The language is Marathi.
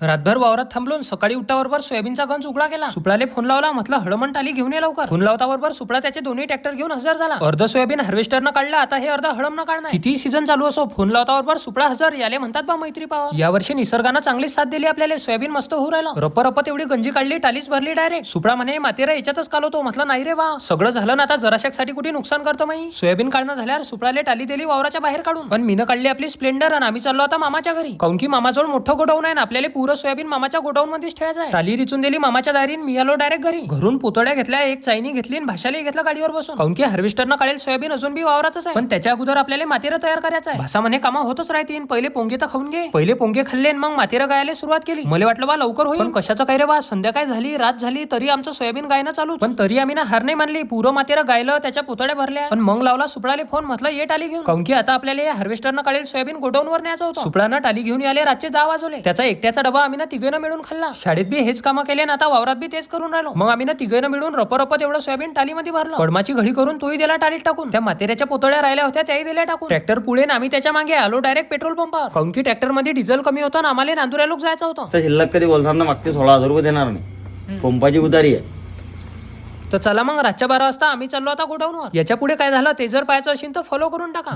रातभर वावरात थांबलून सकाळी उठल्याबरोबर सोयाबीनचा गंज उघडा केला. सुपडाले फोन लावला, म्हटलं हळमण टाली घेऊन ये लवकर. फोन लावता बरोबर सुपडा त्याचे दोन्ही ट्रॅक्टर घेऊन हजर झाला. अर्ध सोयाबीन हार्वेस्टरनं काढला, आता हे अर्ध हळम न काढणार. किती सीझन चालू असो, फोन लावता बरोबर सुपडा हजर. याले म्हणतात बा मैत्री पावा. यावर्षी निसर्गानं चांगलीच साथ दिली आपल्याला. सोयाबीन मस्त होऊ राहिलं. रप तेवढी गंजी काढली, टालीच भरली डायरेक्ट. सुपडा म्हणे मातेरा याच्यातच कालवतो. म्हटलं नाही रे बा, सगळं झालं ना, आता जराशासाठी कुठे नुकसान करतो मी. सोयाबीन काढणं झाल्यावर सुपडाले टाली दिली वावराच्या बाहेर काढून. पण मीनं काढली आपली स्प्लेंडर आणि आम्ही चाललो आता मामाच्या घरी. काऊन की मामाजवळ मोठं गोडाऊन आहे ना, आपल्याला पुरं सोयाबीन मामाच्या गोडाऊन मध्येच ठेवायचं आहे. टाली रिचून दिली मामाच्या दारीन. मी आलो डायरेक्ट घरी. घरून पुतळ्या घेतल्या, एक चायनी घेतली आणि भाषाला घेतला गाडीवर बसून. काऊन की हार्वेस्टरनं काढेल सोयाबीन अजून बी वावरातच आहे. पण त्याच्या अगोदर आपल्याला मातेरा तयार करायचं आहे. भाषा म्हणे कामा होतच राहतील, पहिले पोंगे तर खाऊन घे. पहिले पोंगे खाल्ले मग मातेरा गायला सुरुवात केली. मला वाटलं बा लवकर होईल, पण कशाचं काय रे बा, संध्याकाळ झाली, रात झाली, तरी आमचं सोयाबीन गायनं चालू. पण तरी आम्ही ना हार नाही मानली. पुरं मातेरा गायलं, त्याच्या पुतळ्या भरल्या. पण मग लावला सुपडाले फोन, म्हटलं ये टाली घेऊन. काऊन की आता आपल्याला हार्वेस्टरनं काढेल सोयाबीन गोडाऊन वर न्यायचं होतं. सुपडानं टाली घेऊन आले, रातचे 10 वाजवले. त्याचा एकट्याचा डबा आम्ही ना तिघेनं मिळून खाल्ला. शाळेत बी हेच कामं केले ना, आता वावरात बी तेच करून राहिलो. मग आम्ही ना तिघेनं मिळून रप एवढं सोयाबीन टालीमध्ये भरलं. कडमाची घडी करून तोही दिला टालीत टाकून. त्या मातेऱ्याच्या पुतळ्या राहिल्या होत्या, त्याही दिल्या टाकून. ट्रॅक्टर पुढे आम्ही त्याच्या मागे आलो डायरेक्ट पेट्रोल पंपावर. काऊन की ट्रॅक्टर मध्ये डिझेल कमी होतं ना, आम्हाला नांदुऱ्या लोक जायचं होतं. शिल्लक कधी बोलताना मागते 16,000 रुपये देणार नाही, पंपाची उधारी आहे. तर चला मग रातच्या 12 वाजता आम्ही चाललो आता गोडाऊनवर. याच्या पुढे काय झालं ते जर पाहायचं असेल तर फॉलो करून टाका.